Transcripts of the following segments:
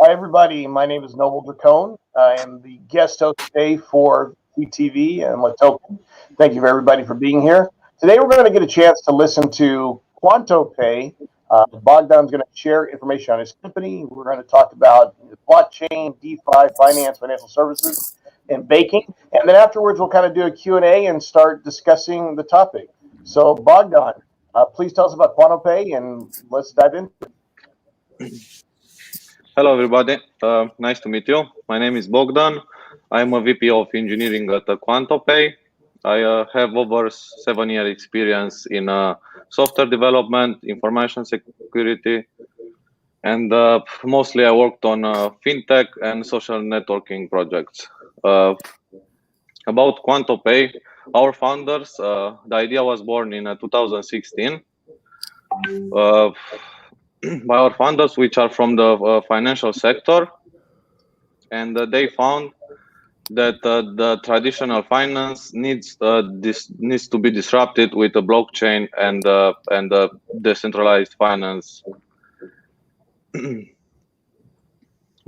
Hi, everybody. My name is Noble Dracone. I am the guest host today for VTV and LaToken. Thank you for everybody for being here. Today, we're going to get a chance to listen to QuantoPay. Bogdan's going to share information on his company. We're going to talk about blockchain, DeFi, finance, financial services, and banking. And then afterwards, we'll kind of do a Q&A and start discussing the topic. So, Bogdan, please tell us about QuantoPay, and let's dive into it. Hello, everybody. Nice to meet you. My name is Bogdan. I'm a VP of engineering at QuantoPay. I have over 7 year experience in software development, information security, and mostly I worked on fintech and social networking projects. About QuantoPay, our founders, the idea was born in 2016. By our founders, which are from the financial sector, and they found that the traditional finance needs to be disrupted with a blockchain and decentralized finance.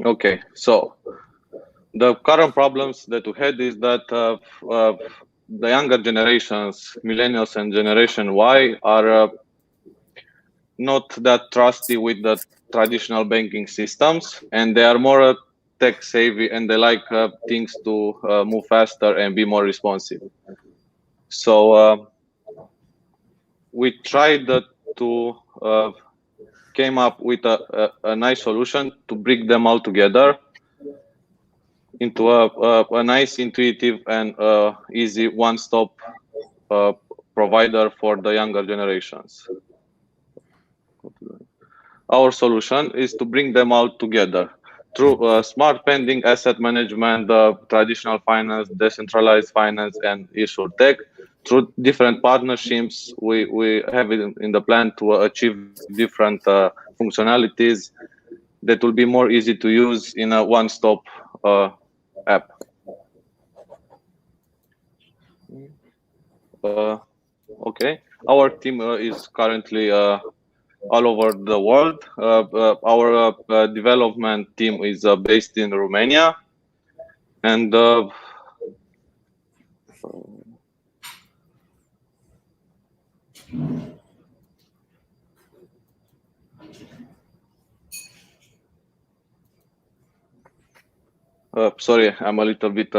Okay, so the current problems that we had is that the younger generations, millennials and Generation Y, are not that trusty with the traditional banking systems, and they are more tech savvy, and they like things to move faster and be more responsive. So we tried to came up with a nice solution to bring them all together into a nice, intuitive, and easy one-stop provider for the younger generations. Our solution is to bring them all together through smart pending, asset management, traditional finance, decentralized finance, and issuer tech. Through different partnerships, we have it in the plan to achieve different functionalities that will be more easy to use in a one-stop app. Okay, our team is currently all over the world. Our development team is based in Romania, and sorry, I'm a little bit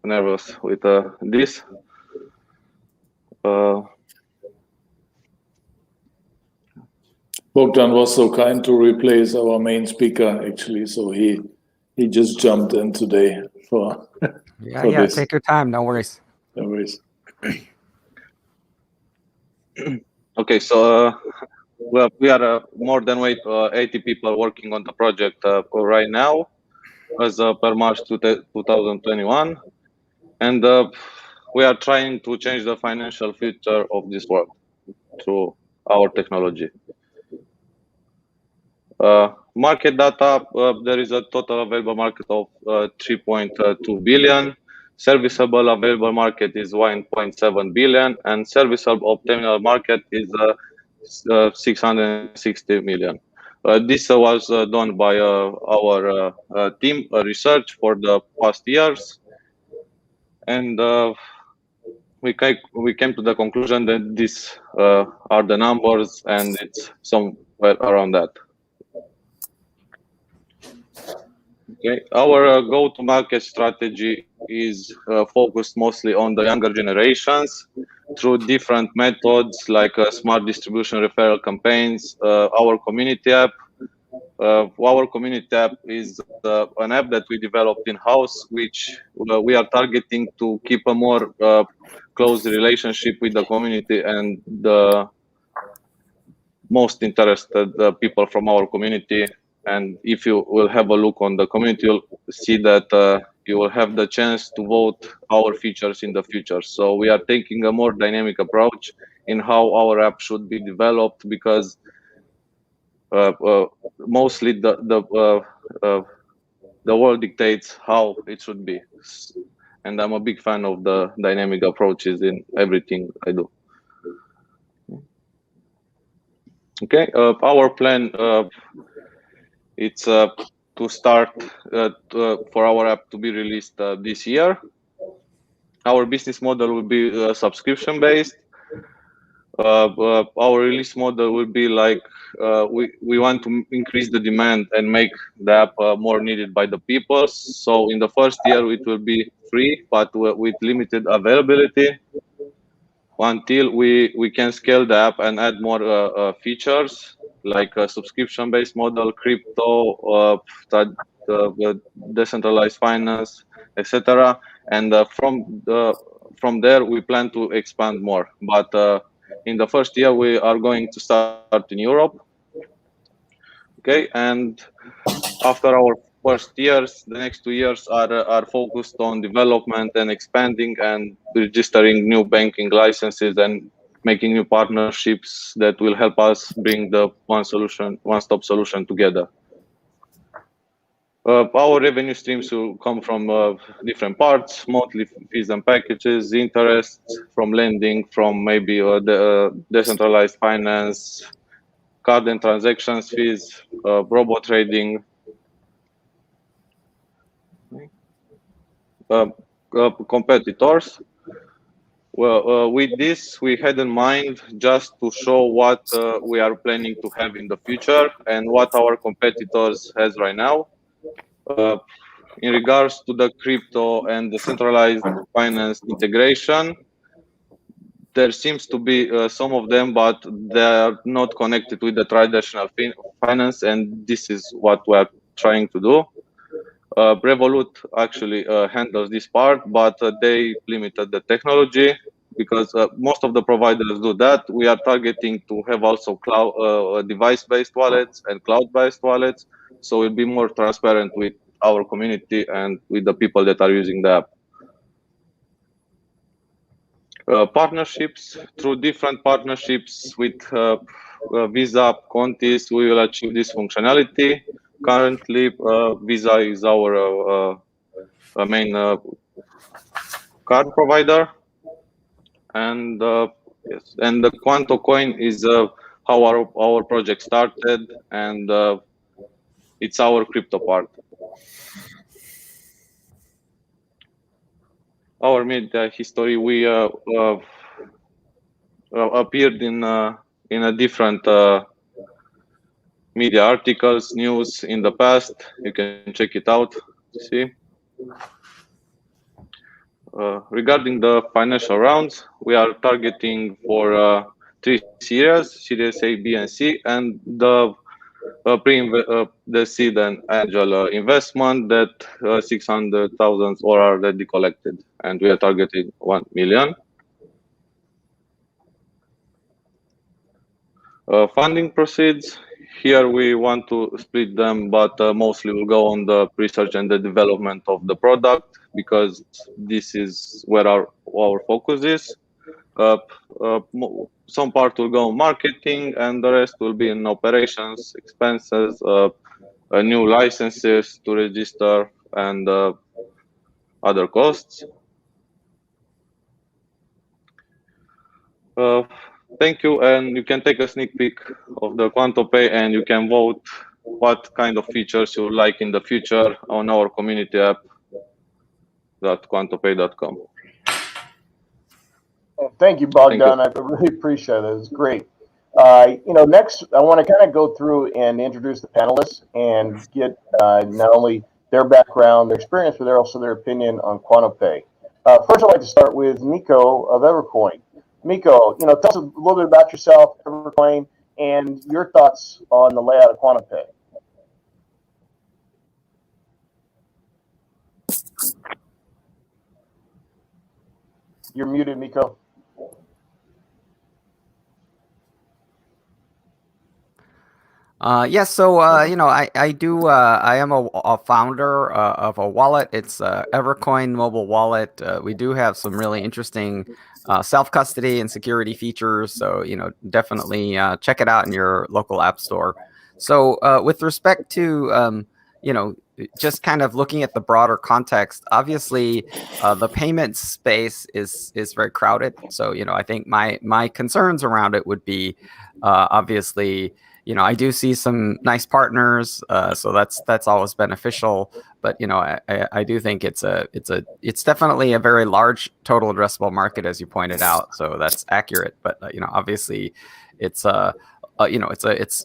nervous with this. Bogdan was so kind to replace our main speaker, actually, so he just jumped in today for this. Take your time, no worries. No worries. Okay, so well, we are more than 80 people working on the project right now, as per March 2021, and we are trying to change the financial future of this world through our technology. Market data, there is a total available market of 3.2 billion. Serviceable available market is 1.7 billion, and serviceable terminal market is 660 million. This was done by our team research for the past years, and we came to the conclusion that these are the numbers, and it's somewhere around that. Okay, our go-to-market strategy is focused mostly on the younger generations through different methods like smart distribution referral campaigns, our community app. Our community app is an app that we developed in-house, which we are targeting to keep a more close relationship with the community and the most interested people from our community. And if you will have a look on the community, you'll see that you will have the chance to vote our features in the future. So we are taking a more dynamic approach in how our app should be developed, because mostly the world dictates how it should be. And I'm a big fan of the dynamic approaches in everything I do. Okay, our plan it's to to start for our app to be released this year. Our business model will be subscription based. Our release model will be like we want to increase the demand and make the app more needed by the people. So in the first year it will be free, but with limited availability until we can scale the app and add more features like a subscription based model, crypto, decentralized finance, etc. And from there we plan to expand more, but in the first year we are going to start in Europe. Okay, and after our first years, the next 2 years are focused on development and expanding and registering new banking licenses and making new partnerships that will help us bring the one-stop solution together. Our revenue streams will come from different parts: monthly fees and packages, interest from lending, from maybe the decentralized finance, card and transactions fees, robot trading. Competitors. Well, with this, we had in mind just to show what we are planning to have in the future and what our competitors has right now. In regards to the crypto and the centralized finance integration, there seems to be some of them, but they are not connected with the traditional finance, and this is what we are trying to do. Revolut actually handles this part, but they limited the technology because most of the providers do that. We are targeting to have also cloud device-based wallets and cloud-based wallets, so it'll be more transparent with our community and with the people that are using the app. Partnerships. Through different partnerships with Visa, Contis, we will achieve this functionality. Currently, Visa is our main card provider, and yes, and the Quanto coin is how our project started, and it's our crypto part. Our media history: we appeared in a different media articles, news in the past. You can check it out. See. Regarding the financial rounds, we are targeting for 3 series: Series A, B, and C, and the seed and angel investment that 600,000 are already collected, and we are targeting 1 million. Funding proceeds. Here we want to split them, but mostly we'll go on the research and the development of the product, because this is where our focus is. Some part will go on marketing, and the rest will be in operations, expenses, new licenses to register, and other costs. Thank you, and you can take a sneak peek of the QuantoPay, and you can vote what kind of features you would like in the future on our community app .quantopay.com. Thank you, Bogdan. I really appreciate it. It's great. Next, I want to kind of go through and introduce the panelists and get not only their background, their experience, but also their opinion on QuantoPay. First, I'd like to start with Miko of Evercoin. Miko, tell us a little bit about yourself, Evercoin, and your thoughts on the layout of QuantoPay. You're muted, Miko. Yes, so I am a founder of a wallet. It's Evercoin mobile wallet. We do have some really interesting self-custody and security features, so definitely check it out in your local app store. So with respect to just kind of looking at the broader context, obviously the payment space is very crowded. So I think my concerns around it would be obviously I do see some nice partners, so that's always beneficial. But I do think it's definitely a very large total addressable market, as you pointed out. So that's accurate. But obviously, it's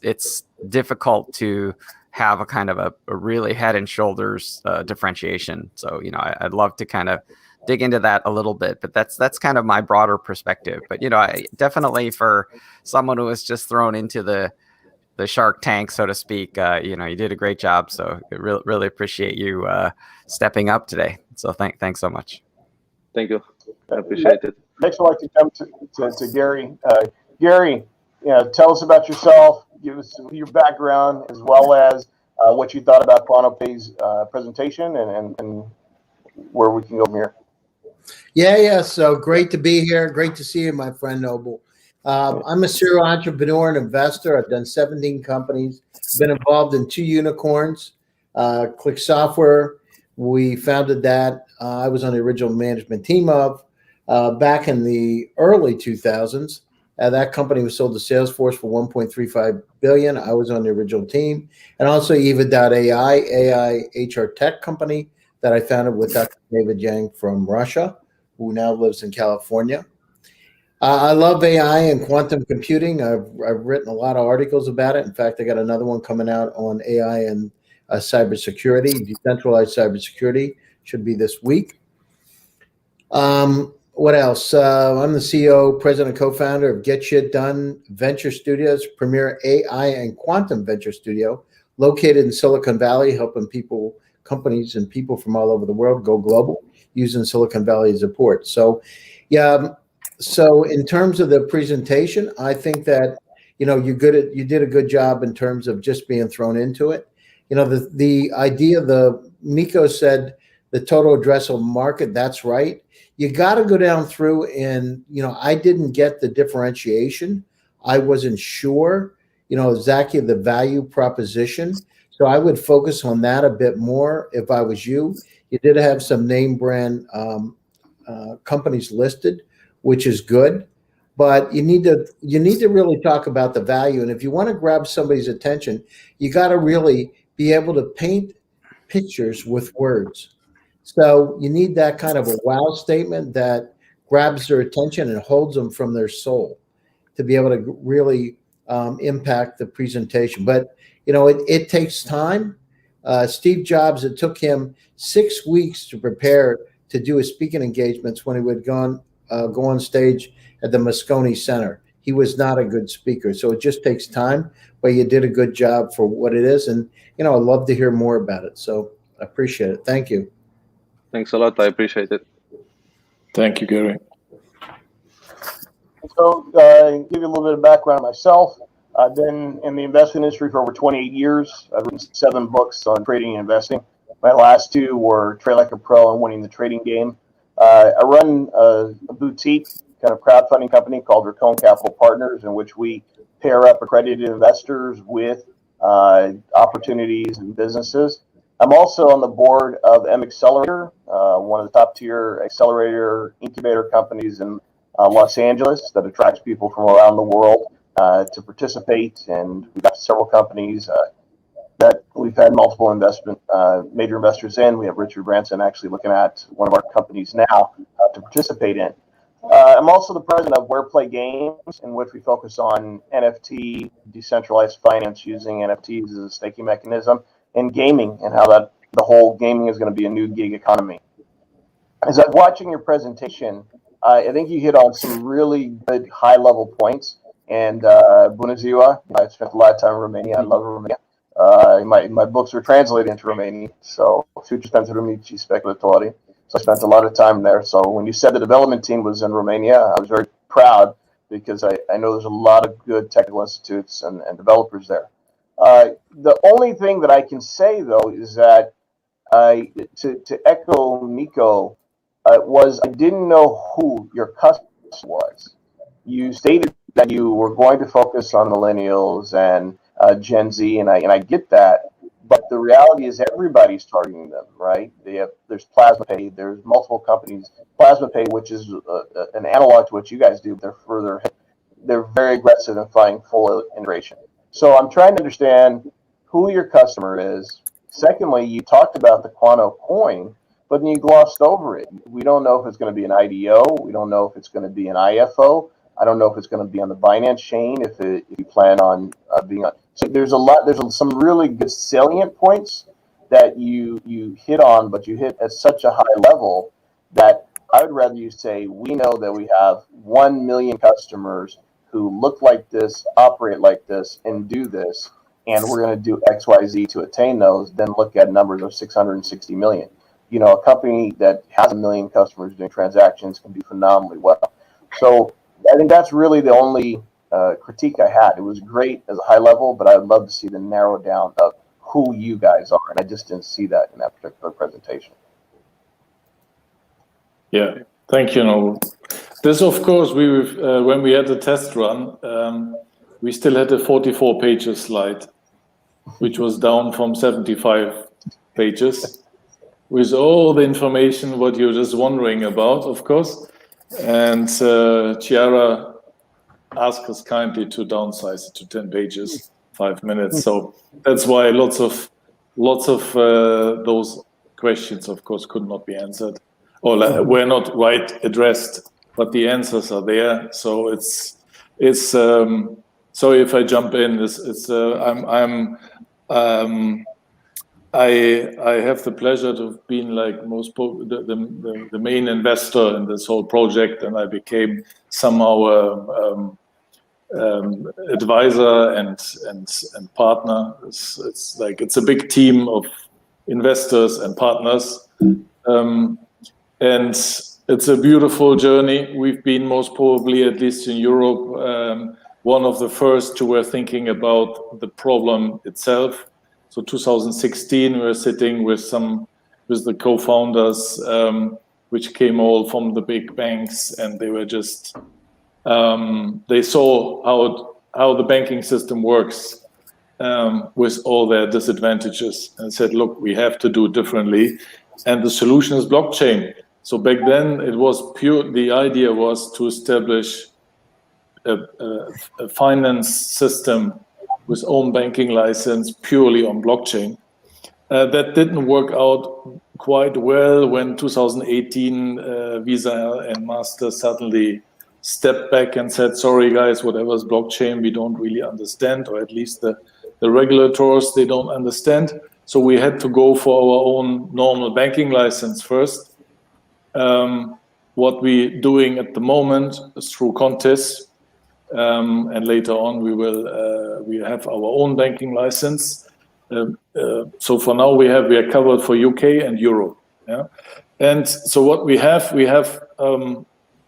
it's difficult to have a kind of a really head and shoulders differentiation. So I'd love to kind of dig into that a little bit, but that's kind of my broader perspective. But I definitely, for someone who was just thrown into the Shark Tank, so to speak, you did a great job. So I really appreciate you stepping up today. So thanks so much. Thank you. I appreciate it. Next, I'd like to come to Gary. Gary, tell us about yourself. Give us your background as well as what you thought about QuantoPay's presentation and where we can go from here. Yeah. So great to be here. Great to see you, my friend Noble. I'm a serial entrepreneur and investor. I've done 17 companies, been involved in 2 unicorns. Click Software, we founded that. I was on the original management team of back in the early 2000s. That company was sold to Salesforce for $1.35 billion. I was on the original team. And also AI HR tech company that I founded with Dr. David Yang from Russia, who now lives in California. I love AI and quantum computing. I've written a lot of articles about it. In fact, I got another one coming out on AI and cybersecurity, decentralized cybersecurity, should be this week. What else? I'm the CEO, president, co-founder of Get Shit Done Venture Studios, premier AI and quantum venture studio, located in Silicon Valley, helping people, companies, and people from all over the world go global using Silicon Valley as a port. So, yeah. So in terms of the presentation, I think that you did a good job in terms of just being thrown into it. The idea, Miko said the total addressable market. That's right. You got to go down through and I didn't get the differentiation. I wasn't sure exactly the value proposition. So I would focus on that a bit more if I was you. You did have some name brand companies listed, which is good, but you need to really talk about the value. And if you want to grab somebody's attention, you got to really be able to paint pictures with words. So you need that kind of a wow statement that grabs their attention and holds them from their soul to be able to really impact the presentation. But it takes time. Steve Jobs, it took him 6 weeks to prepare to do his speaking engagements when he would go on stage at the Moscone Center. He was not a good speaker, so it just takes time, but you did a good job for what it is. And, I'd love to hear more about it. So I appreciate it. Thank you. Thanks a lot. I appreciate it. Thank you, Gary. So, give you a little bit of background on myself. I've been in the investment industry for over 28 years. I've written 7 books on trading and investing. My last 2 were Trade Like a Pro and Winning the Trading Game. I run a boutique kind of crowdfunding company called LaToken Capital Partners, in which we pair up accredited investors with opportunities and businesses. I'm also on the board of M Accelerator, one of the top tier accelerator incubator companies in Los Angeles that attracts people from around the world to participate. And we've got several companies that we've had multiple major investors in. We have Richard Branson actually looking at one of our companies now to participate in. I'm also the president of Where Play Games, in which we focus on NFT, decentralized finance using NFTs as a staking mechanism, and gaming, and how that the whole gaming is going to be a new gig economy. As I'm watching your presentation, I think you hit on some really good high-level points. And Bună ziua, I spent a lot of time in Romania. I love Romania. My books were translated into Romanian, so Future pentru Mici Speculatori. So I spent a lot of time there. So when you said the development team was in Romania, I was very proud because I know there's a lot of good technical institutes and developers there. The only thing that I can say, though, is that to echo Miko, I didn't know who your customer was. You stated that you were going to focus on millennials and Gen Z, and I get that. But the reality is everybody's targeting them, right? There's Plasma Pay, there's multiple companies. Plasma Pay, which is an analog to what you guys do, they're very aggressive in finding full integration. So I'm trying to understand who your customer is. Secondly, you talked about the Quanto coin, but then you glossed over it. We don't know if it's going to be an IDO. We don't know if it's going to be an IFO. I don't know if it's going to be on the Binance chain. If you plan on being on, so there's some really good salient points that you hit on, but you hit at such a high level that I would rather you say we know that we have 1 million customers who look like this, operate like this, and do this, and we're going to do X, Y, Z to attain those. Then look at numbers of 660 million. You know, a company that has 1 million customers doing transactions can do phenomenally well. So I think that's really the only critique I had. It was great as a high level, but I would love to see the narrow down of who you guys are, and I just didn't see that in that particular presentation. Yeah, thank you, Noel. This, of course, when we had the test run, we still had a 44 pages slide, which was down from 75 pages, with all the information what you're just wondering about, of course. And Chiara asked us kindly to downsize it to 10 pages, 5 minutes. So that's why lots of those questions, of course, could not be answered or were not right addressed, but the answers are there. So it's sorry if I jump in. I have the pleasure to have been like the main investor in this whole project, and I became somehow advisor and partner. It's a big team of investors and partners, and it's a beautiful journey. We've been most probably, at least in Europe, one of the first who were thinking about the problem itself. So 2016, we were sitting with the co-founders, which came all from the big banks, and they were just they saw how the banking system works with all their disadvantages, and said, "Look, we have to do it differently." And the solution is blockchain. So back then, it was pure. The idea was to establish a finance system with own banking license purely on blockchain. That didn't work out quite well when 2018 Visa and Master suddenly stepped back and said, "Sorry guys, whatever's blockchain, we don't really understand," or at least the regulators, they don't understand. So we had to go for our own normal banking license first. What we're doing at the moment is through contests. And later on, we have our own banking license. So for now, we are covered for UK and Europe. Yeah, and so what we have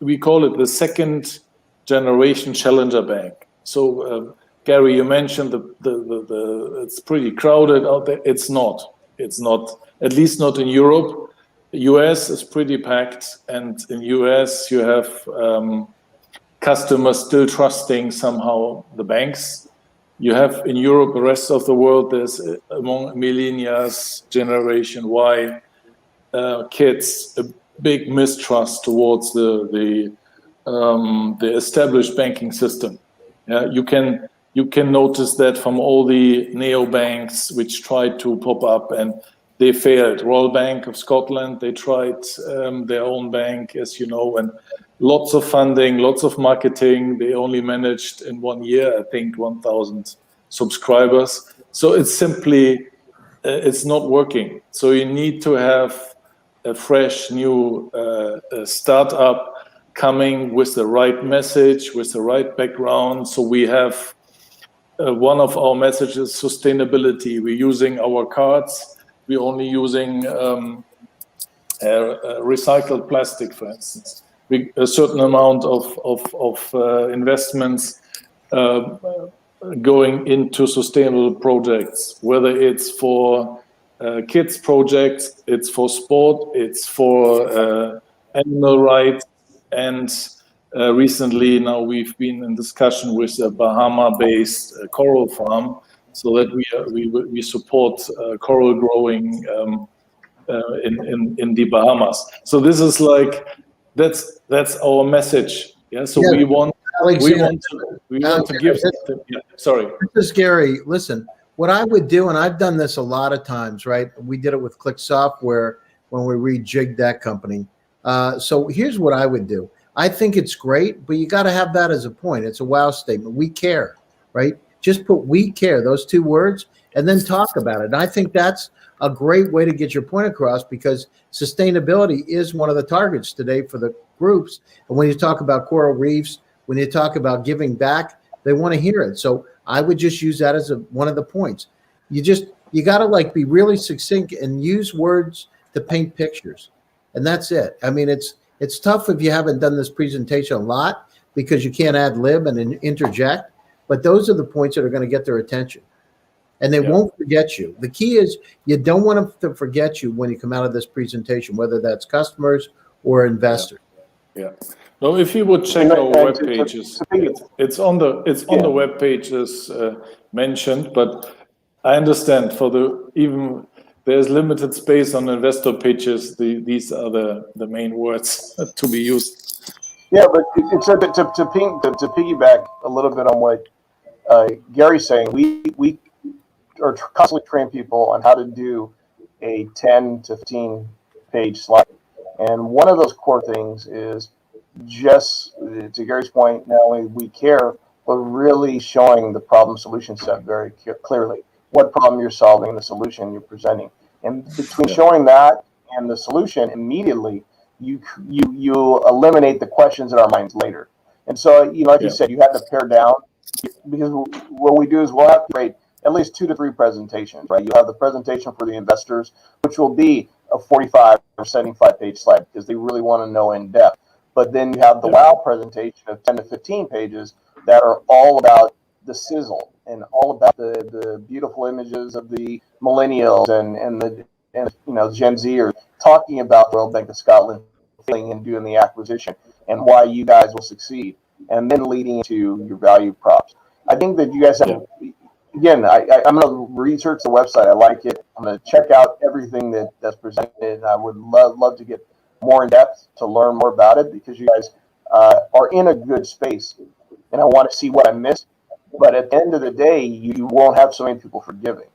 we call it the second generation challenger bank. So Gary, you mentioned the it's pretty crowded out there. It's not. At least not in Europe. US is pretty packed, and in US you have customers still trusting somehow the banks. You have in Europe, the rest of the world, there's among millennials, Generation Y, kids, a big mistrust towards the established banking system. Yeah, you can notice that from all the neobanks which tried to pop up and they failed. Royal Bank of Scotland, they tried their own bank, as you know, and lots of funding, lots of marketing. They only managed in 1 year, I think, 1,000 subscribers. So it's simply, it's not working. So you need to have a fresh new startup coming with the right message, with the right background. So we have one of our messages, sustainability. We're using our cards. We're only using recycled plastic, for instance. A certain amount of investments going into sustainable projects, whether it's for kids projects, it's for sport, it's for animal rights, and recently now we've been in discussion with a Bahama-based coral farm, so that we support coral growing in the Bahamas. So this is like that's our message. Yeah. So we want Alexander, we want to give. Sorry. This is Gary. Listen, what I would do, and I've done this a lot of times, right? We did it with Click Software when we rejigged that company. So here's what I would do. I think it's great, but you got to have that as a point. It's a wow statement. We care, right? Just put "we care," those two words, and then talk about it. And I think that's a great way to get your point across, because sustainability is one of the targets today for the groups. And when you talk about coral reefs, when you talk about giving back, they want to hear it. So I would just use that as one of the points. You got to like be really succinct and use words to paint pictures. And that's it. I mean, it's tough if you haven't done this presentation a lot, because you can't ad lib and interject, but those are the points that are going to get their attention. And they won't forget you. The key is you don't want them to forget you when you come out of this presentation, whether that's customers or investors. Yeah. No, if you would check our web pages, it's on the web pages mentioned, but I understand there's limited space on investor pages. These are the main words to be used. Yeah, but it's to piggyback a little bit on what Gary's saying. We are constantly train people on how to do a 10 to 15 page slide, and one of those core things is just, to Gary's point, not only we care, but really showing the problem solution set very clearly. What problem you're solving, the solution you're presenting. And between showing that and the solution immediately, you eliminate the questions in our minds later. And so, like you said, you have to pare down, because what we do is we'll have to create at least 2 to 3 presentations, right? You have the presentation for the investors, which will be a 45 or 75 page slide, because they really want to know in depth. But then you have the wow presentation of 10 to 15 pages that are all about the sizzle and all about the beautiful images of the millennials and Gen Z are talking about the Royal Bank of Scotland and doing the acquisition and why you guys will succeed, and then leading into your value props. I think that you guys have, again, I'm going to research the website. I like it. I'm going to check out everything that's presented. I would love to get more in depth to learn more about it, because you guys are in a good space, and I want to see what I missed. But at the end of the day, you won't have so many people forgiving.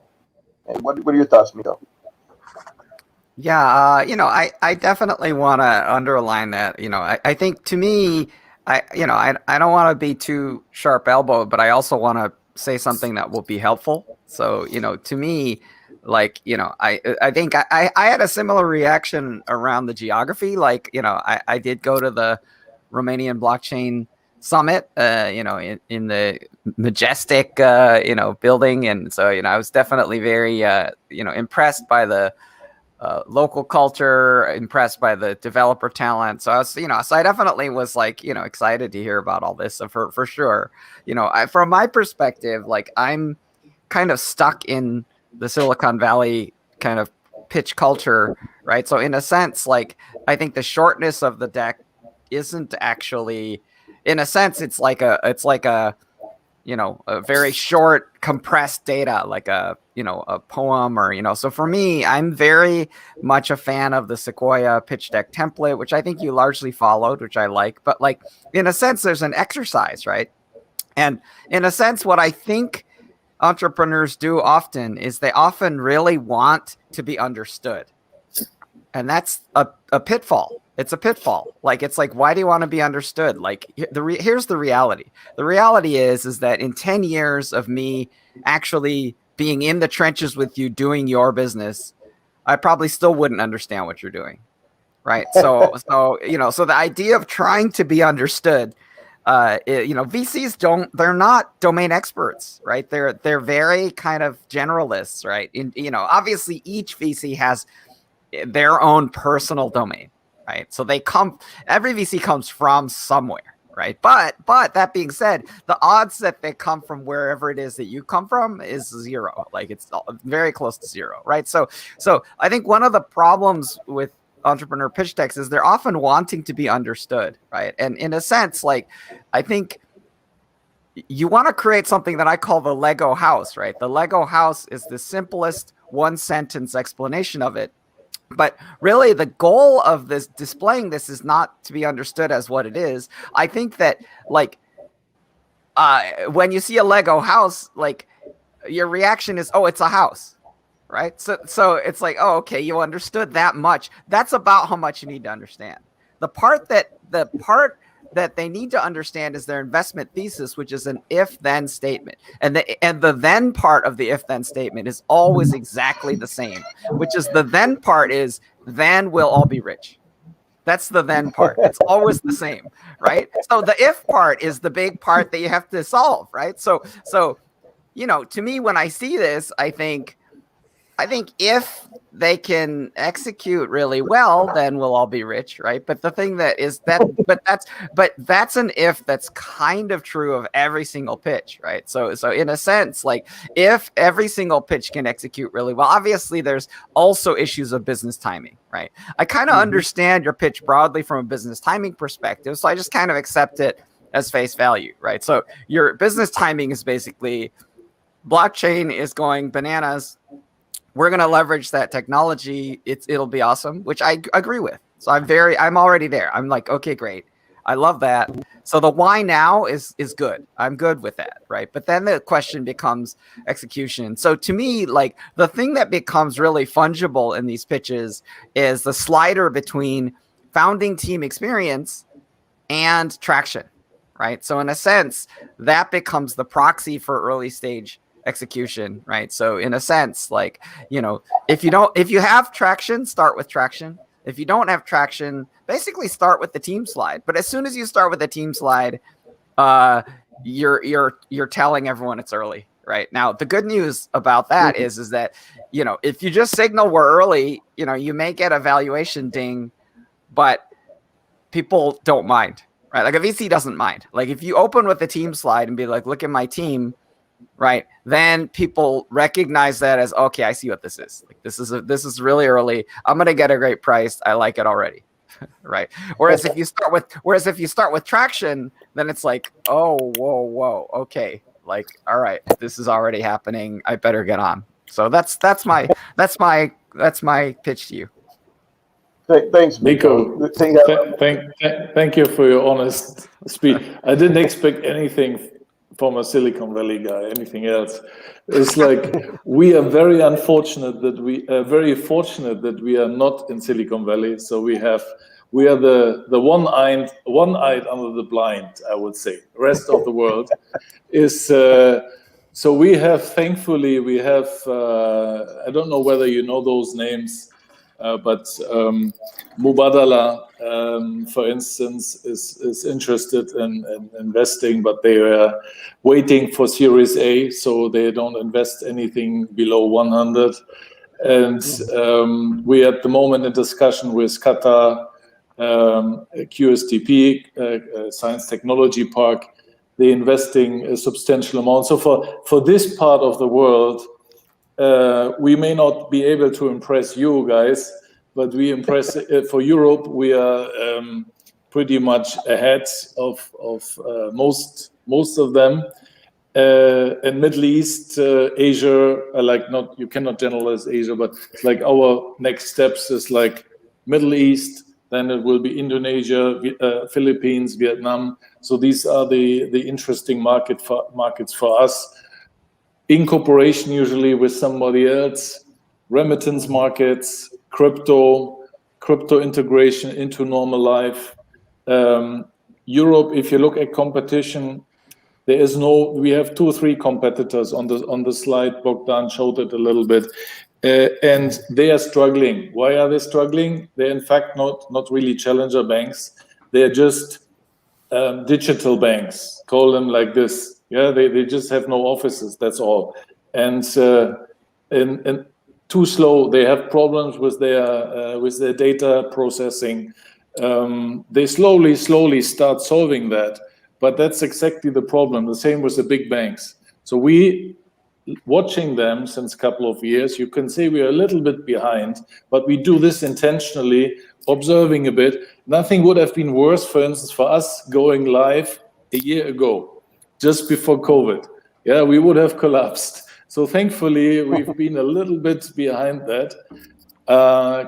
And what are your thoughts, Miko? Yeah, I definitely want to underline that. I think, to me, I don't want to be too sharp elbowed, but I also want to say something that will be helpful. So, to me, I think I had a similar reaction around the geography. I did go to the Romanian blockchain summit, in the majestic, building. And so, I was definitely very, impressed by the local culture, impressed by the developer talent. So I was, so I definitely was excited to hear about all this. So for sure, from my perspective, I'm kind of stuck in the Silicon Valley kind of pitch culture, right? So in a sense, I think the shortness of the deck isn't actually, in a sense, it's like a very short, compressed data, like a poem, or, so for me, I'm very much a fan of the Sequoia pitch deck template, which I think you largely followed, which I like. But in a sense, there's an exercise, right? And in a sense, what I think entrepreneurs do often is they often really want to be understood. And that's a pitfall. It's a pitfall. It's why do you want to be understood? Here's the reality. The reality is that in 10 years of me actually being in the trenches with you, doing your business, I probably still wouldn't understand what you're doing. Right. So the idea of trying to be understood, VCs they're not domain experts, right? They're very kind of generalists, right? Obviously each VC has their own personal domain, right? So every VC comes from somewhere, right? But that being said, the odds that they come from wherever it is that you come from is zero. It's very close to zero, right? So I think one of the problems with entrepreneur pitch decks is they're often wanting to be understood, right? And in a sense, I think you want to create something that I call the Lego house, right? The Lego house is the simplest one sentence explanation of it. But really, the goal of displaying this is not to be understood as what it is. I think that when you see a Lego house, like your reaction is, oh, it's a house, right? So it's like, oh, okay, you understood that much. That's about how much you need to understand. The part that they need to understand is their investment thesis, which is an if-then statement. And the then part of the if-then statement is always exactly the same, which is the then part is, then we'll all be rich. That's the then part. It's always the same, right? So the if part is the big part that you have to solve, right? So to me, when I see this, I think if they can execute really well, then we'll all be rich, right? But the thing that's an if that's kind of true of every single pitch, right? So in a sense, like if every single pitch can execute really well, obviously there's also issues of business timing, right? I kind of understand your pitch broadly from a business timing perspective, so I just kind of accept it as face value, right? So your business timing is basically blockchain is going bananas. We're going to leverage that technology. It'll be awesome, which I agree with. So I'm already there. I'm like, okay, great. I love that. So the why now is good. I'm good with that, right? But then the question becomes execution. So to me, like the thing that becomes really fungible in these pitches is the slider between founding team experience and traction, right? So in a sense, that becomes the proxy for early stage execution, right? So in a sense, like, if you have traction, start with traction. If you don't have traction, basically start with the team slide. But as soon as you start with the team slide, you're telling everyone it's early, right? Now, the good news about that is that, if you just signal we're early, you may get a valuation ding, but people don't mind, right? Like a VC doesn't mind. Like if you open with the team slide and be like, look at my team, right, then people recognize that as, okay, I see what this is. Like this is really early. I'm gonna get a great price. I like it already, right? Whereas if you start with traction, then it's like, oh, whoa, okay, like, all right, this is already happening. I better get on. So that's my pitch to you. Thanks, Nico. Thank you for your honest speech. I didn't expect anything from a Silicon Valley guy, anything else. It's like we are very fortunate that we are not in Silicon Valley. So we are the one-eyed under the blind, I would say. The rest of the world is so thankfully we have I don't know whether you know those names, but Mubadala, for instance, is interested in investing, but they are waiting for Series A, so they don't invest anything below 100. And we are at the moment in discussion with Qatar, QSTP, Science Technology Park. They're investing a substantial amount. So for this part of the world, we may not be able to impress you guys, but we impress for Europe. We are pretty much ahead of most of them. In Middle East, Asia, you cannot generalize Asia, but it's like our next steps is like Middle East. Then it will be Indonesia, Philippines, Vietnam. So these are the interesting markets for us. In cooperation usually with somebody else, remittance markets, crypto integration into normal life. Europe, if you look at competition, we have 2 or 3 competitors on the slide. Bogdan showed it a little bit. And they are struggling. Why are they struggling? They're in fact not really challenger banks. They're just digital banks, call them like this. Yeah, they just have no offices, that's all. And too slow. They have problems with their data processing. They slowly start solving that, but that's exactly the problem. The same with the big banks. So we, watching them since a couple of years, you can say we are a little bit behind, but we do this intentionally, observing a bit. Nothing would have been worse, for instance, for us going live a year ago, just before COVID. Yeah, we would have collapsed. So thankfully, we've been a little bit behind that.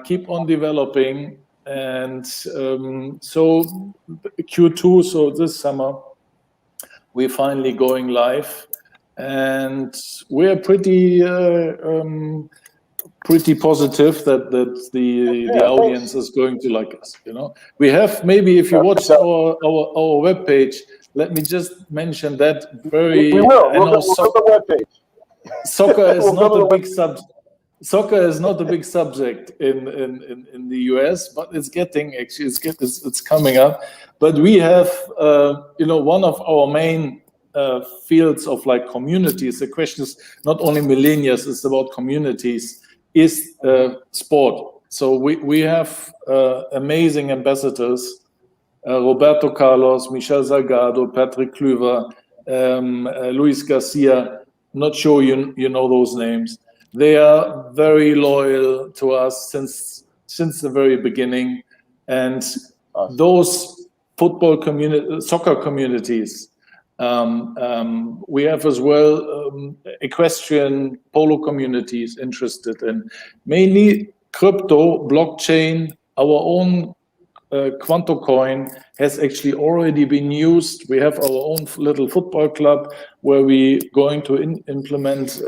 Keep on developing. And so Q2, so this summer, we're finally going live, and we're pretty positive that the audience is going to like us. We have, maybe if you watched our webpage, let me just mention that very. We will. We'll build the webpage. Soccer is not a big subject. Soccer is not a big subject in the US, but it's coming up. But we have, one of our main fields of like communities. The question is not only millennials; it's about communities. Is sport. So we have amazing ambassadors: Roberto Carlos, Michel Salgado, Patrick Kluivert, Luis Garcia. Not sure you know those names. They are very loyal to us since the very beginning, and those soccer communities. We have as well equestrian polo communities interested in mainly crypto, blockchain. Our own Quanto coin has actually already been used. We have our own little football club where we're going to implement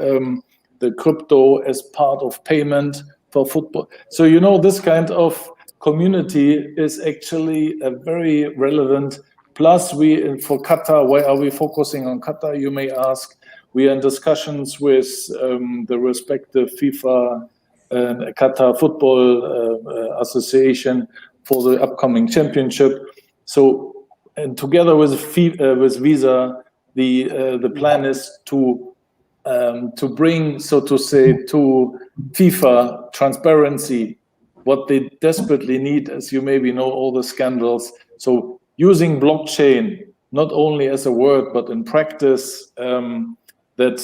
the crypto as part of payment for football. So, this kind of community is actually a very relevant. Plus, for Qatar, why are we focusing on Qatar, you may ask? We are in discussions with the respective FIFA and Qatar Football Association for the upcoming championship. So, and together with Visa, the plan is to bring, so to say, to FIFA transparency, what they desperately need, as you maybe know, all the scandals. So using blockchain, not only as a word, but in practice, that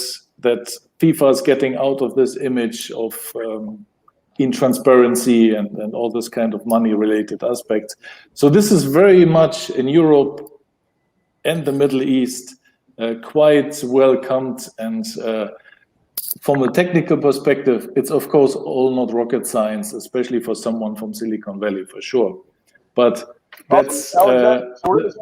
FIFA is getting out of this image of intransparency and all this kind of money-related aspects. So this is very much in Europe and the Middle East quite welcomed, and from a technical perspective, it's of course all not rocket science, especially for someone from Silicon Valley, for sure. But that's so we're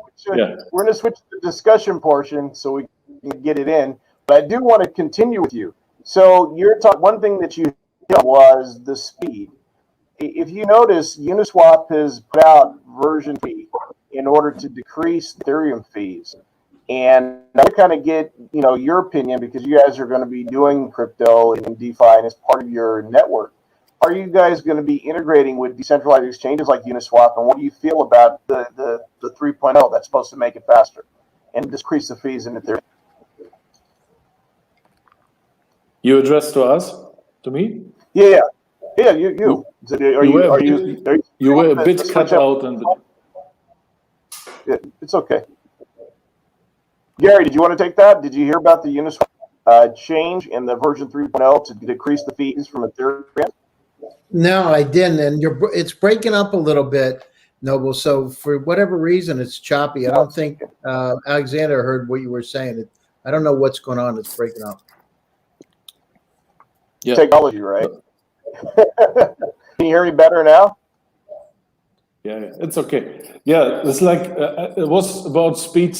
going to switch to the discussion portion so we can get it in. But I do want to continue with you. So you're talking. One thing that you said was the speed. If you notice, Uniswap has put out version 3 in order to decrease Ethereum fees. And I kind of get, your opinion, because you guys are going to be doing crypto and DeFi and as part of your network. Are you guys going to be integrating with decentralized exchanges like Uniswap? And what do you feel about the 3.0 that's supposed to make it faster and decrease the fees in Ethereum? You addressed to us, to me? Yeah, you. You were a bit cut out, and yeah, it's okay. Gary, did you want to take that? Did you hear about the Uniswap change in the version 3.0 to decrease the fees from Ethereum? No, I didn't, and it's breaking up a little bit, Noble. So for whatever reason, it's choppy. I don't think Alexander heard what you were saying. I don't know what's going on. It's breaking up. Yeah. Technology, right? Can you hear me better now? Yeah, it's okay. Yeah, it's like it was about speed,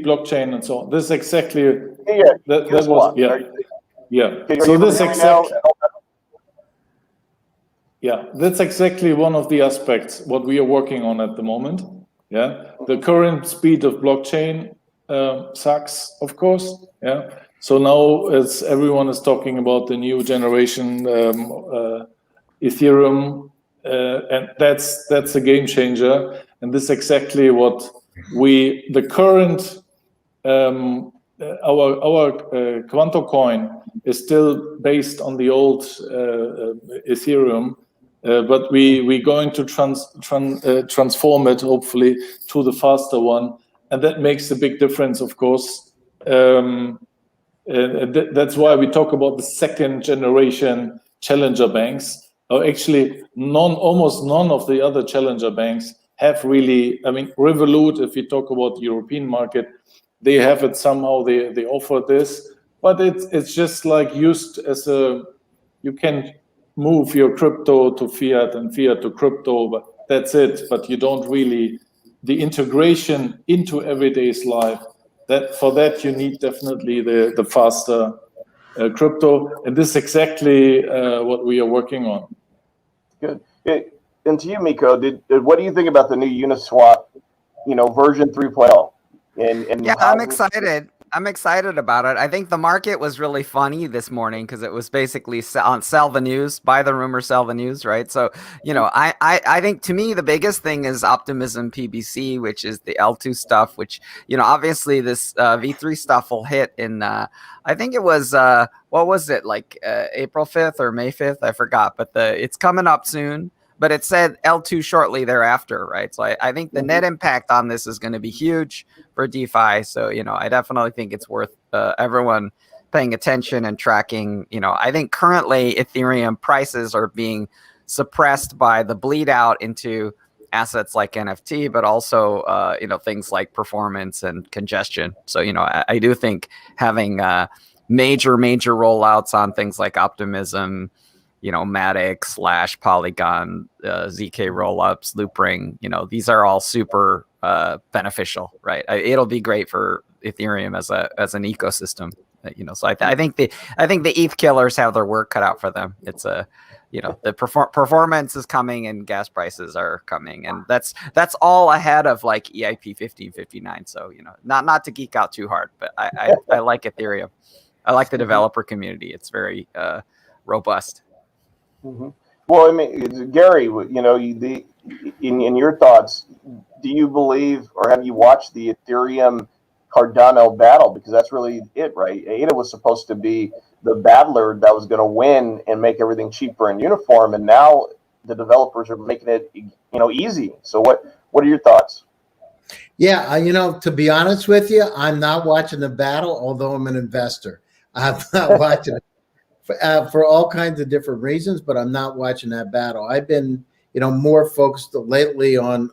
blockchain, and so on. This is exactly that was So this exactly. Yeah, that's exactly one of the aspects what we are working on at the moment. Yeah, the current speed of blockchain sucks, of course. Yeah, so now as everyone is talking about the new generation Ethereum, and that's a game changer. And this is exactly what the current our Quanto coin is still based on the old Ethereum. But we're going to transform it, hopefully, to the faster one. And that makes a big difference, of course. That's why we talk about the second generation challenger banks. Actually, almost none of the other challenger banks have really, Revolut, if you talk about the European market, they have it somehow, they offer this. But it's just like used as you can move your crypto to fiat and fiat to crypto, but that's it. But you don't really, the integration into everyday's life for that you need definitely the faster crypto, and this is exactly what we are working on. Good. And to you, Miko, what do you think about the new Uniswap, version 3.0? And Yeah, I'm excited. I'm excited about it. I think the market was really funny this morning because it was basically sell the news, buy the rumor, sell the news, right? So, I think to me the biggest thing is Optimism PBC, which is the L2 stuff, which, obviously this V3 stuff will hit in, I think it was, what was it, like April 5th or May 5th? I forgot, but it's coming up soon. But it said L2 shortly thereafter, right? So I think the net impact on this is going to be huge for DeFi. So, I definitely think it's worth everyone paying attention and tracking. I think currently Ethereum prices are being suppressed by the bleed out into assets like NFT, but also, things like performance and congestion. So, I do think having major rollouts on things like Optimism, Matic / Polygon, ZK rollups, Loopring, these are all super beneficial, right? It'll be great for Ethereum as an ecosystem, So I think the ETH killers have their work cut out for them. It's the performance is coming and gas prices are coming, and that's all ahead of like EIP 1559. So not to geek out too hard, but I like Ethereum. I like the developer community. It's very robust. Mm-hmm. Well, I mean, Gary, in your thoughts, do you believe or have you watched the Ethereum Cardano battle? Because that's really it, right? Ada was supposed to be the battler that was going to win and make everything cheaper and uniform, and now the developers are making it, easy. So what are your thoughts? Yeah, to be honest with you, I'm not watching the battle, although I'm an investor. I'm not watching it. For all kinds of different reasons, but I'm not watching that battle. I've been, more focused lately on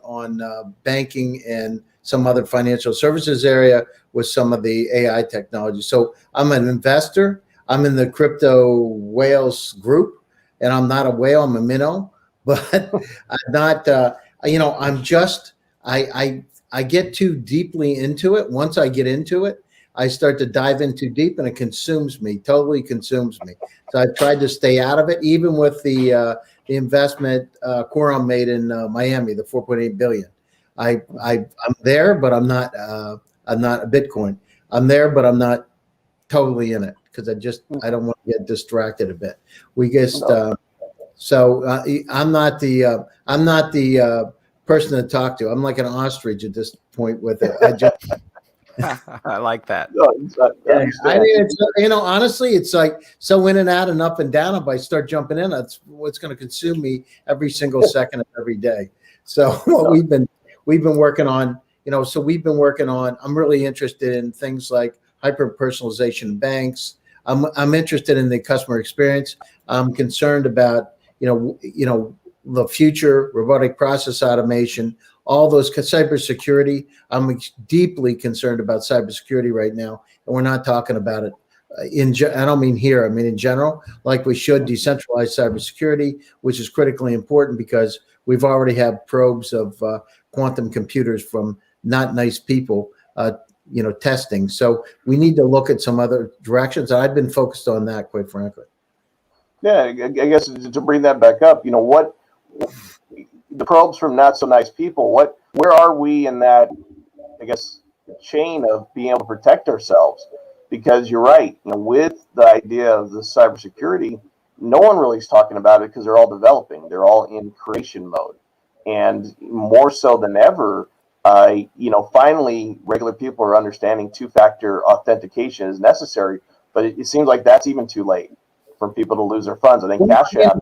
banking and some other financial services area with some of the AI technology. So I'm an investor. I'm in the crypto whales group, and I'm not a whale. I'm a minnow, but I'm not. I get too deeply into it. Once I get into it, I start to dive in too deep, and it consumes me, totally consumes me. So I've tried to stay out of it, even with the investment Quorum made in Miami, the 4.8 billion. I'm there, but I'm not a Bitcoin. I'm there, but I'm not totally in it because I don't want to get distracted a bit. We just I'm not the person to talk to. I'm like an ostrich at this point with it. I like that. Honestly, it's like so in and out and up and down. If I start jumping in, that's what's going to consume me every single second of every day. So what we've been working on, I'm really interested in things like hyper personalization in banks. I'm interested in the customer experience. I'm concerned about the future, robotic process automation, all those cybersecurity. I'm deeply concerned about cybersecurity right now, and we're not talking about it. I don't mean here. I mean in general. Like we should decentralize cybersecurity, which is critically important because we've already had probes of quantum computers from not nice people, testing. So we need to look at some other directions. I've been focused on that, quite frankly. Yeah, I guess to bring that back up, what the probes from not so nice people, where are we in that, I guess, chain of being able to protect ourselves? Because you're right, with the idea of the cybersecurity, no one really is talking about it because they're all developing. They're all in creation mode. And more so than ever, finally, regular people are understanding two-factor authentication is necessary, but it seems like that's even too late for people to lose their funds. I think Cash App.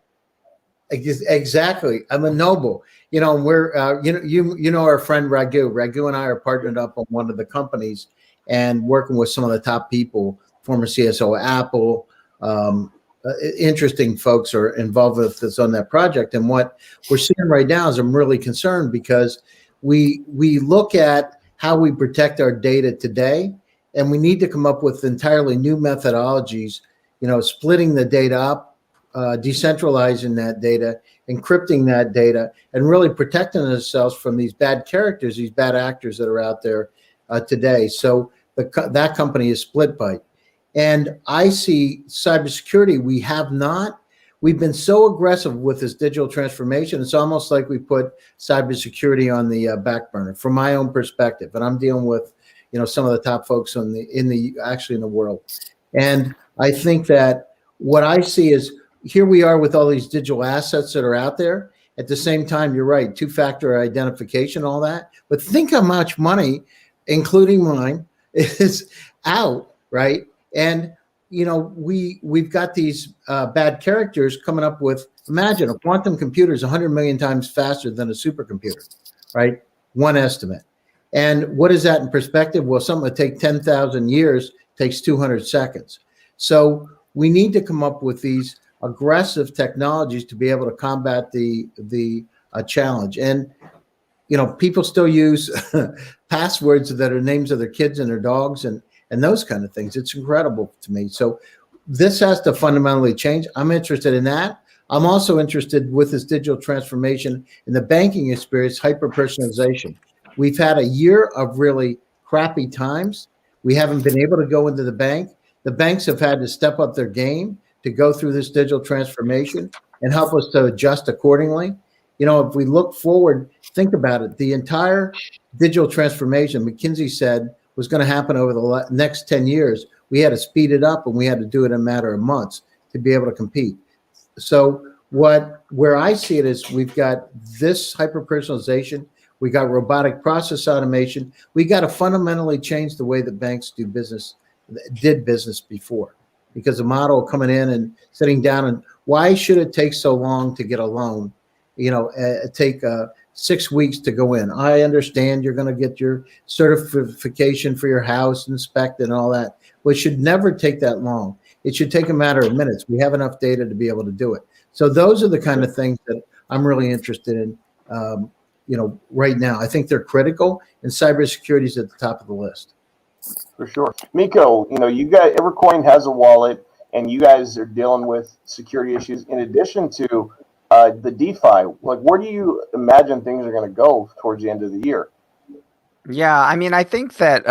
Exactly. I'm a noble. We're our friend Raghu. Raghu and I are partnered up on one of the companies and working with some of the top people, former CSO of Apple. Interesting folks are involved with us on that project. And what we're seeing right now is I'm really concerned because we look at how we protect our data today, and we need to come up with entirely new methodologies, splitting the data up, decentralizing that data, encrypting that data, and really protecting ourselves from these bad characters, these bad actors that are out there today. So that company is Splitbyte. And I see cybersecurity, we've been so aggressive with this digital transformation. It's almost like we put cybersecurity on the back burner from my own perspective. And I'm dealing with, some of the top folks in the world. And I think that what I see is here we are with all these digital assets that are out there. At the same time, you're right, two-factor identification, all that. But think how much money, including mine, is out, right? And we've got these bad characters coming up with. Imagine a quantum computer is 100 million times faster than a supercomputer, right? One estimate. And what is that in perspective? Well, something that takes 10,000 years takes 200 seconds. So we need to come up with these aggressive technologies to be able to combat the challenge. And people still use passwords that are names of their kids and their dogs and those kind of things. It's incredible to me. So this has to fundamentally change. I'm interested in that. I'm also interested with this digital transformation in the banking experience, hyper-personalization. We've had a year of really crappy times. We haven't been able to go into the bank. The banks have had to step up their game to go through this digital transformation and help us to adjust accordingly. If we look forward, think about it. The entire digital transformation, McKinsey said, was going to happen over the next 10 years. We had to speed it up, and we had to do it in a matter of months to be able to compete. So where I see it is we've got this hyper-personalization. We got robotic process automation. We got to fundamentally change the way that banks did business before, because the model coming in and sitting down and why should it take so long to get a loan? Take 6 weeks to go in. I understand you're going to get your certification for your house inspected and all that, but it should never take that long. It should take a matter of minutes. We have enough data to be able to do it. So those are the kind of things that I'm really interested in. Right now, I think they're critical, and cybersecurity is at the top of the list. For sure. Miko, you guys, Evercoin has a wallet, and you guys are dealing with security issues in addition to the DeFi. Like, where do you imagine things are going to go towards the end of the year? Yeah, I mean, I think that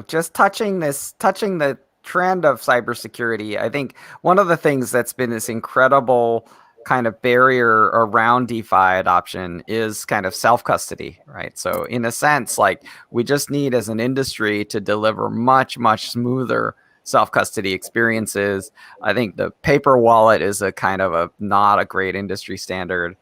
just touching the trend of cybersecurity, I think one of the things that's been this incredible kind of barrier around DeFi adoption is kind of self-custody, right? So in a sense, like we just need as an industry to deliver much, much smoother self-custody experiences. I think the paper wallet is a kind of not a great industry standard,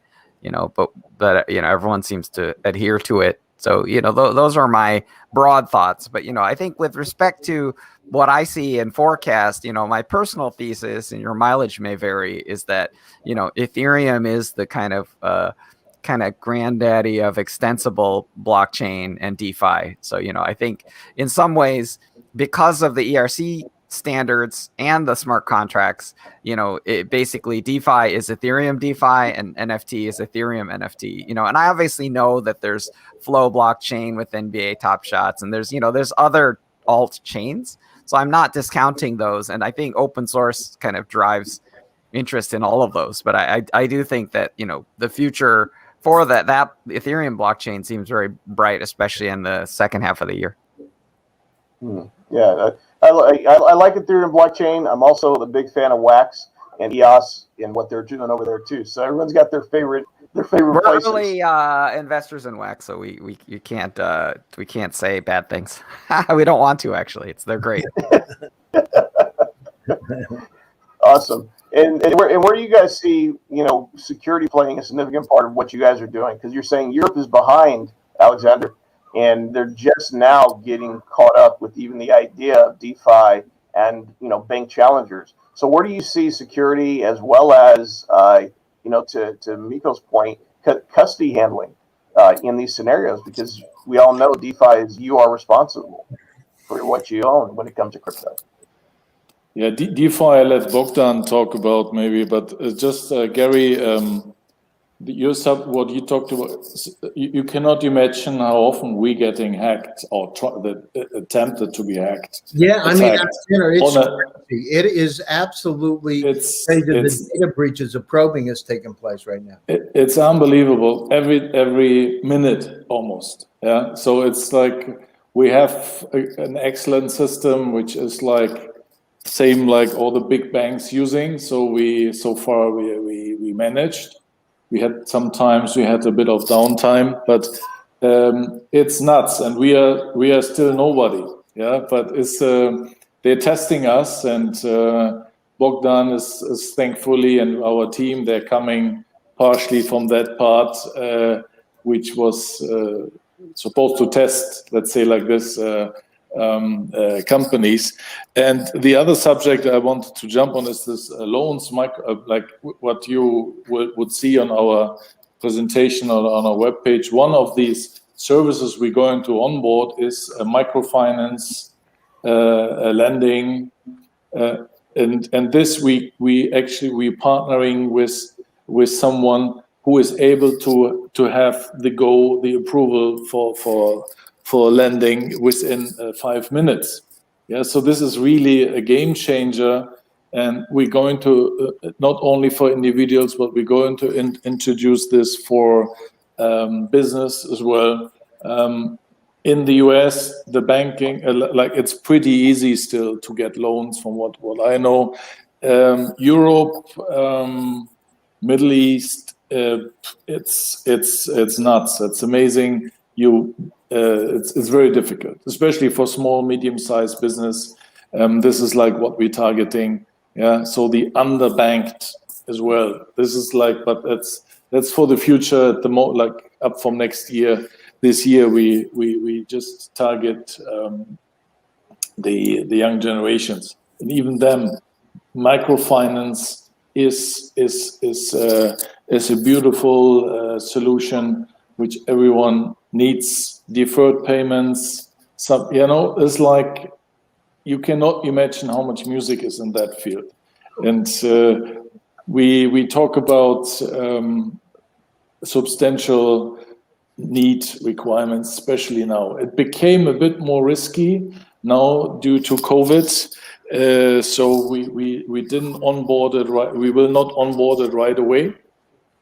but everyone seems to adhere to it. So, those are my broad thoughts. But, I think with respect to what I see and forecast, my personal thesis, and your mileage may vary, is that, Ethereum is the kind of granddaddy of extensible blockchain and DeFi. So, I think in some ways, because of the ERC standards and the smart contracts, it basically DeFi is Ethereum DeFi and NFT is Ethereum NFT, and I obviously know that there's Flow blockchain with NBA Top Shots, and there's other alt chains. So I'm not discounting those. And I think open source kind of drives interest in all of those. But I do think that, the future for that Ethereum blockchain seems very bright, especially in the second half of the year. Yeah, I like Ethereum blockchain. I'm also a big fan of Wax and EOS and what they're doing over there too. So everyone's got their favorite We're places. early investors in Wax, so we can't say bad things. We don't want to, actually. They're great. Awesome. And where do you guys see security playing a significant part of what you guys are doing? Because you're saying Europe is behind, Alexander, and they're just now getting caught up with even the idea of DeFi and bank challengers. So where do you see security as well as to Miko's point, custody handling in these scenarios? Because we all know DeFi is you are responsible for what you own when it comes to crypto. Yeah, DeFi, I let Bogdan talk about maybe, but just Gary, what you talked about, you cannot imagine how often we're getting hacked or attempted to be hacked. Yeah, I mean, it is absolutely crazy. The data breaches of probing is taking place right now. It's unbelievable. Every minute almost. Yeah. So it's like We have an excellent system, which is like same like all the big banks using. So far we managed. We had sometimes we had a bit of downtime, but it's nuts, and we are still nobody. Yeah, but it's they're testing us, and Bogdan is thankfully, and our team, they're coming partially from that part, which was supposed to test, let's say like this, companies. And the other subject I wanted to jump on is this loans, like what you would see on our presentation or on our webpage. One of these services we're going to onboard is a microfinance lending, and this we partnering with someone who is able to have the approval for lending within 5 minutes. Yeah, so this is really a game changer, and we're going to not only for individuals, but we're going to introduce this for business as well. In the US, the banking, like it's pretty easy still to get loans from what I know. Europe, Middle East, it's nuts. It's amazing. It's very difficult, especially for small, medium-sized business. This is like what we're targeting. Yeah, so the underbanked as well. This is like, but that's for the future. At the like up from next year. This year we just target the young generations, and even them, microfinance is a beautiful solution which everyone needs. Deferred payments, it's like you cannot imagine how much music is in that field. And we talk about substantial need requirements, especially now. It became a bit more risky now due to COVID. So we didn't onboard it right. We will not onboard it right away.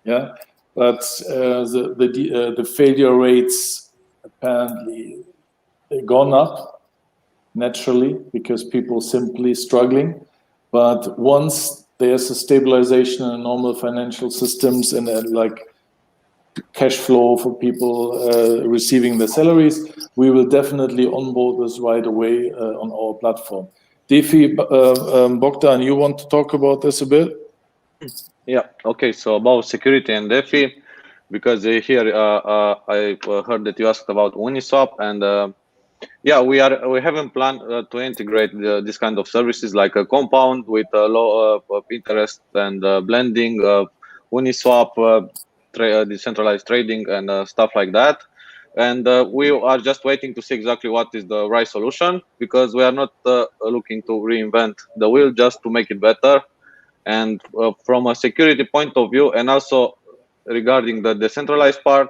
Yeah, but the failure rates apparently gone up naturally because people simply struggling. But once there's a stabilization in normal financial systems and like cash flow for people receiving their salaries, we will definitely onboard this right away on our platform. DeFi, Bogdan, you want to talk about this a bit? Yeah. Okay. So about security and DeFi, because here I heard that you asked about Uniswap, and yeah, we haven't planned to integrate this kind of services like a compound with low interest and blending, Uniswap, decentralized trading, and stuff like that. And we are just waiting to see exactly what is the right solution, because we are not looking to reinvent the wheel, just to make it better. And from a security point of view, and also regarding the decentralized part,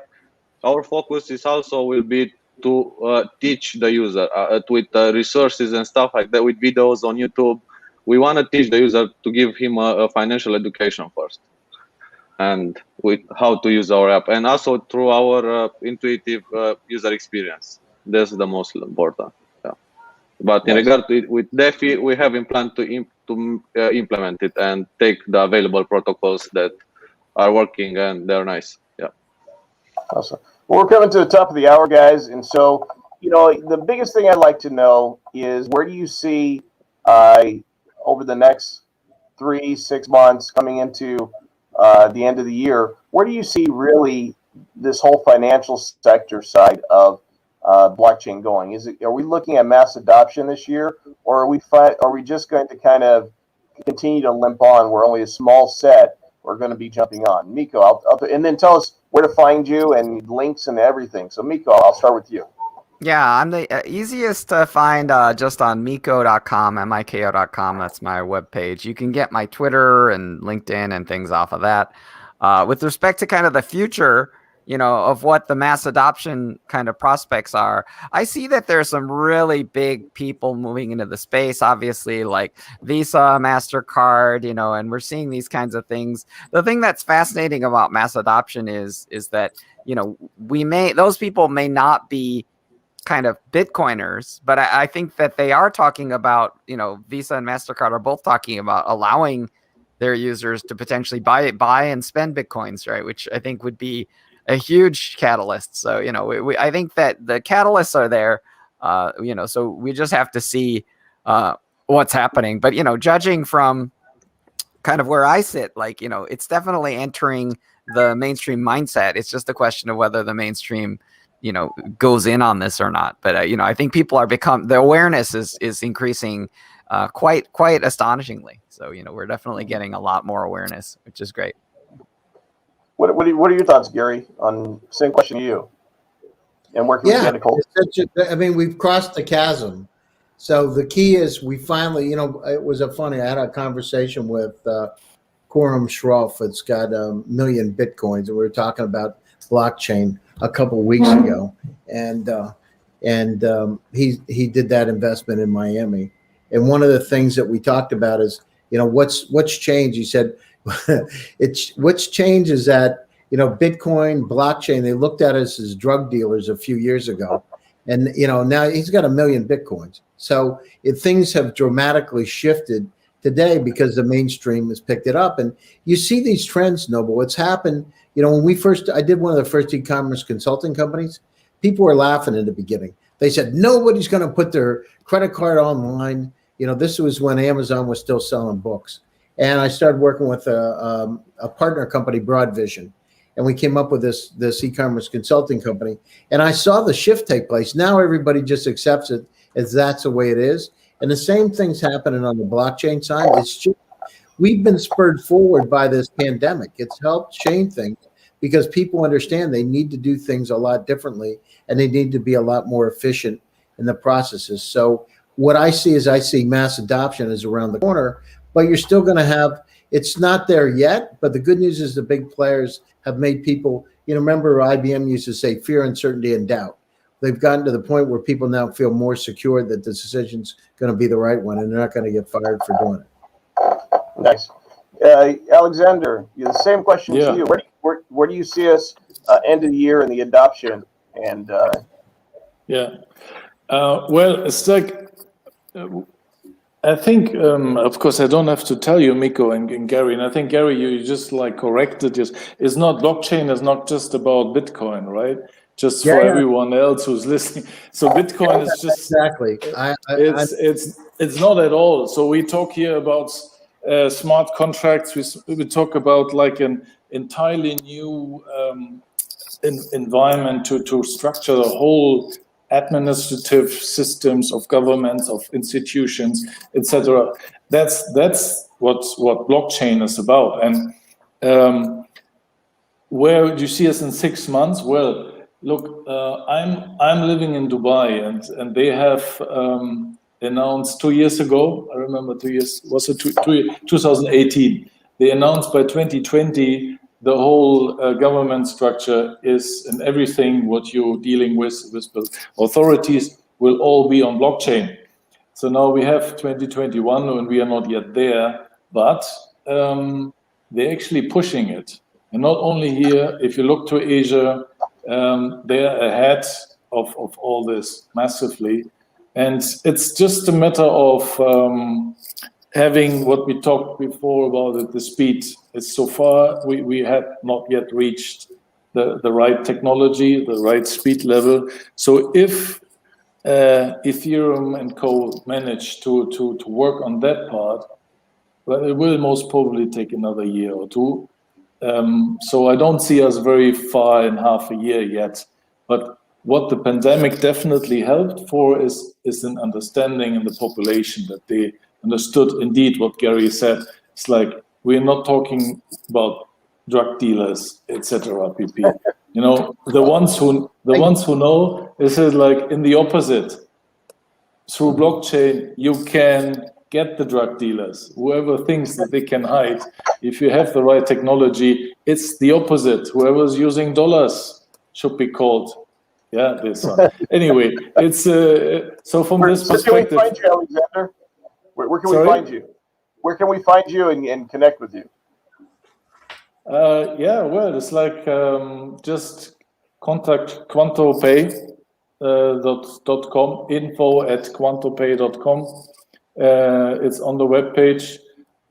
our focus is also will be to teach the user with resources and stuff like that, with videos on YouTube. We want to teach the user to give him a financial education first, and with how to use our app, and also through our intuitive user experience. That's the most important. Yeah. But in regard to it, with DeFi, we have in plan to implement it and take the available protocols that are working, and they're nice. Yeah. Awesome. Well, we're coming to the top of the hour, guys, and so the biggest thing I'd like to know is, where do you see over the next 3-6 months coming into the end of the year, where do you see really this whole financial sector side of blockchain going? Are we looking at mass adoption this year, or are we just going to kind of continue to limp on where only a small set are going to be jumping on? Miko, and then tell us where to find you and links and everything. So Miko, I'll start with you. Yeah, I'm the easiest to find just on miko.com, miko.com. That's my webpage. You can get my Twitter and LinkedIn and things off of that. With respect to kind of the future, of what the mass adoption kind of prospects are, I see that there's some really big people moving into the space, obviously, like Visa, MasterCard, and we're seeing these kinds of things. The thing that's fascinating about mass adoption is that, those people may not be kind of Bitcoiners, but I think that they are talking about, you know, Visa and MasterCard are both talking about allowing their users to potentially buy and spend Bitcoins, right? Which I think would be a huge catalyst. So, you know, I think that the catalysts are there, you know, so we just have to see what's happening. But, you know, judging from kind of where I sit, like, you know, it's definitely entering the mainstream mindset. It's just a question of whether the mainstream, you know, goes in on this or not. But, you know, I think people are the awareness is increasing quite astonishingly. So, you know, we're definitely getting a lot more awareness, which is great. What are your thoughts, Gary, on same question to you? And where can we get a call? I mean, we've crossed the chasm. So the key is we finally, you know, it was funny. I had a conversation with Quorum Schroff. It's got 1 million Bitcoins, and we were talking about blockchain a couple of weeks ago. And he did that investment in Miami. And one of the things that we talked about is, you know, what's changed? He said, what's changed is that, you know, Bitcoin, blockchain, they looked at us as drug dealers a few years ago. And, you know, now he's got 1 million Bitcoins. So things have dramatically shifted today because the mainstream has picked it up. And you see these trends, Noble. It's happened. You know, when I did one of the first e-commerce consulting companies, people were laughing in the beginning. They said, nobody's going to put their credit card online. You know, this was when Amazon was still selling books. And I started working with a partner company, Broadvision. And we came up with this e-commerce consulting company. And I saw the shift take place. Now everybody just accepts it as that's the way it is. And the same thing's happening on the blockchain side. It's just, we've been spurred forward by this pandemic. It's helped change things because people understand they need to do things a lot differently and they need to be a lot more efficient in the processes. So what I see mass adoption is around the corner, but you're still going to have, it's not there yet, but the good news is the big players have made people, you know, remember IBM used to say fear, uncertainty, and doubt. They've gotten to the point where people now feel more secure that the decision's going to be the right one and they're not going to get fired for doing it. Nice. Alexander, the same question to you. Where do you see us end of the year in the adoption? And well, it's like, I think, of course, I don't have to tell you, Miko and Gary, and I think, Gary, you just like corrected this. It's not, blockchain is not just about Bitcoin, right? Just for everyone else who's listening. So Bitcoin is just... Exactly. It's not at all. So we talk here about smart contracts. We talk about like an entirely new environment to structure the whole administrative systems of governments, of institutions, etc. That's what blockchain is about. And where do you see us in 6 months? Well, look, I'm living in Dubai, and they have announced 2 years ago. I remember 2 years. Was it 2018? They announced by 2020. The whole government structure is, and everything what you're dealing with authorities will all be on blockchain. So now we have 2021 and we are not yet there, but they're actually pushing it. And not only here, if you look to Asia, they're ahead of all this massively. And it's just a matter of having what we talked before about it, the speed. It's so far, we have not yet reached the right technology, the right speed level. So if Ethereum and co manage to work on that part, well, it will most probably take another year or two. So I don't see us very far in half a year yet. But what the pandemic definitely helped for is an understanding in the population that they understood indeed what Gary said. It's like, we're not talking about drug dealers, etc. PP. You know, the ones who know, this is like in the opposite. Through blockchain, you can get the drug dealers. Whoever thinks that they can hide, if you have the right technology, it's the opposite. Whoever's using dollars should be called. Yeah, this one. Anyway, it's so from this perspective. Where can we find you, Alexander? Where can we find you? Where can we find you and connect with you? Yeah, well, it's like just contact QuantoPay .com, info@quantopay.com. It's on the webpage.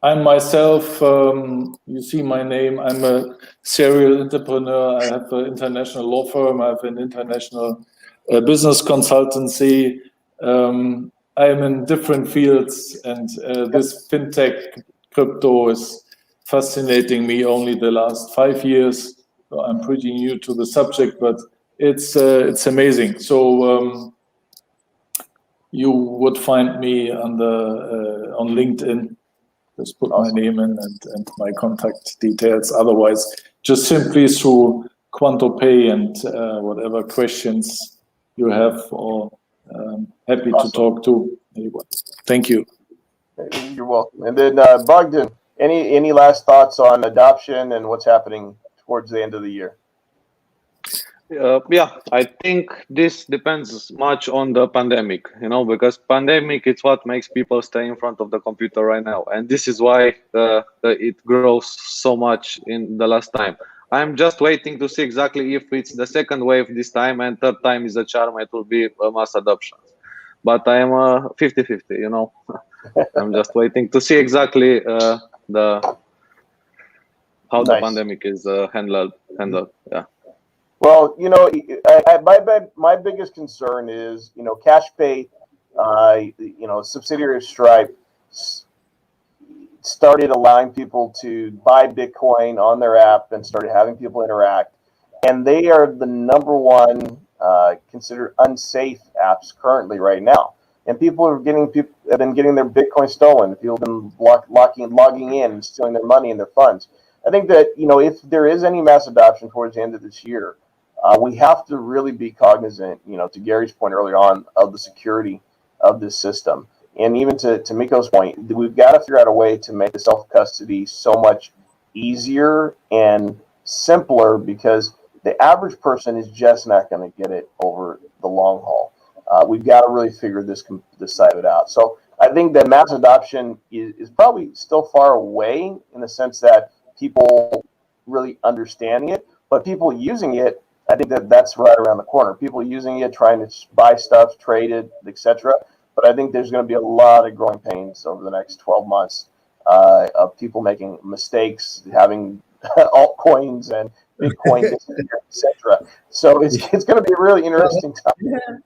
I'm myself, you see my name, I'm a serial entrepreneur. I have an international law firm, I have an international business consultancy. I am in different fields, and this fintech crypto is fascinating me only the last 5 years. So I'm pretty new to the subject, but it's amazing. So you would find me on LinkedIn. Just put my name in and my contact details. Otherwise, just simply through QuantoPay, and whatever questions you have, or happy to talk to anyone. Thank you. You're welcome. And then Bogdan, any last thoughts on adoption and what's happening towards the end of the year? Yeah, I think this depends much on the pandemic, because pandemic is what makes people stay in front of the computer right now, and this is why it grows so much in the last time. I'm just waiting to see exactly if it's the second wave this time and third time is a charm. It will be a mass adoption, but I am 50-50. I'm just waiting to see exactly how the pandemic is handled. Yeah. Well, my biggest concern is, CashPay, subsidiary of Stripe, started allowing people to buy Bitcoin on their app and started having people interact. And they are the number one considered unsafe apps currently right now. And people have been getting their Bitcoin stolen. People have been logging in and stealing their money and their funds. I think that, if there is any mass adoption towards the end of this year, we have to really be cognizant, to Gary's point earlier on, of the security of this system. And even to Miko's point, we've got to figure out a way to make the self-custody so much easier and simpler, because the average person is just not going to get it over the long haul. We've got to really figure this side of it out. So I think that mass adoption is probably still far away, in the sense that people really understanding it, but people using it, I think that's right around the corner. People using it, trying to buy stuff, trade it, etc. But I think there's going to be a lot of growing pains over the next 12 months of people making mistakes, having altcoins and Bitcoin, etc. So it's going to be a really interesting time.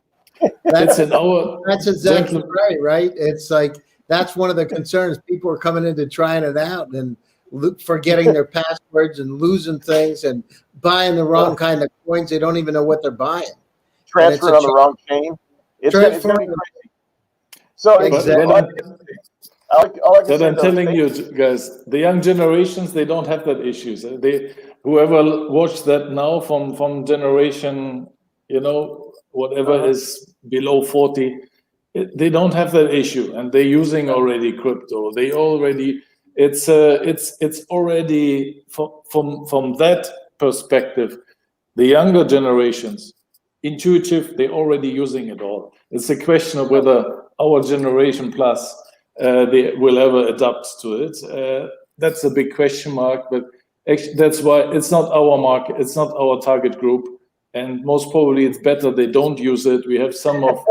That's exactly right? It's like, that's one of the concerns. People are coming into trying it out and forgetting their passwords and losing things and buying the wrong kind of coins. They don't even know what they're buying. Transferring on the wrong chain. It's going to be crazy. So exactly. I'm telling you guys, the young generations, they don't have that issues. Whoever watched that now from generation, whatever is below 40, they don't have that issue, and they're using already crypto. It's already from that perspective, the younger generations, intuitive, they're already using it all. It's a question of whether our generation plus they will ever adapt to it. That's a big question mark, but actually that's why it's not our market, it's not our target group, and most probably it's better they don't use it. We have some of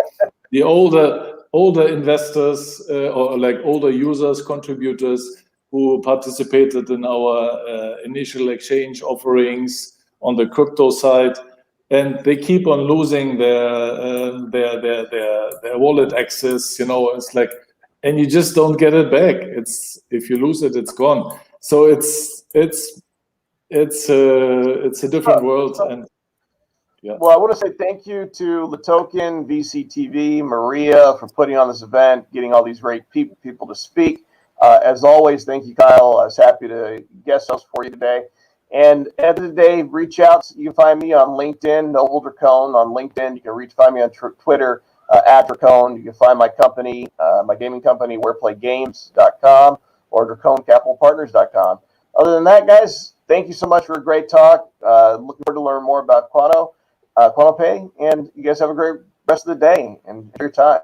the older investors or like older users, contributors, who participated in our initial exchange offerings on the crypto side, and they keep on losing their wallet access. It's like, and you just don't get it back. If you lose it, it's gone. So it's a different world. And yeah. Well, I want to say thank you to LaToken VCTV, Maria, for putting on this event, getting all these great people to speak. As always, thank you, Kyle. I was happy to guest host for you today. And at the end of the day, reach out. You can find me on LinkedIn, Noble Dracone on LinkedIn. You can find me on Twitter, @Dracone. You can find my company, my gaming company, whereplaygames.com, or draconecapitalpartners.com. Other than that, guys, thank you so much for a great talk. Looking forward to learn more about QuantoPay, and you guys have a great rest of the day and your time.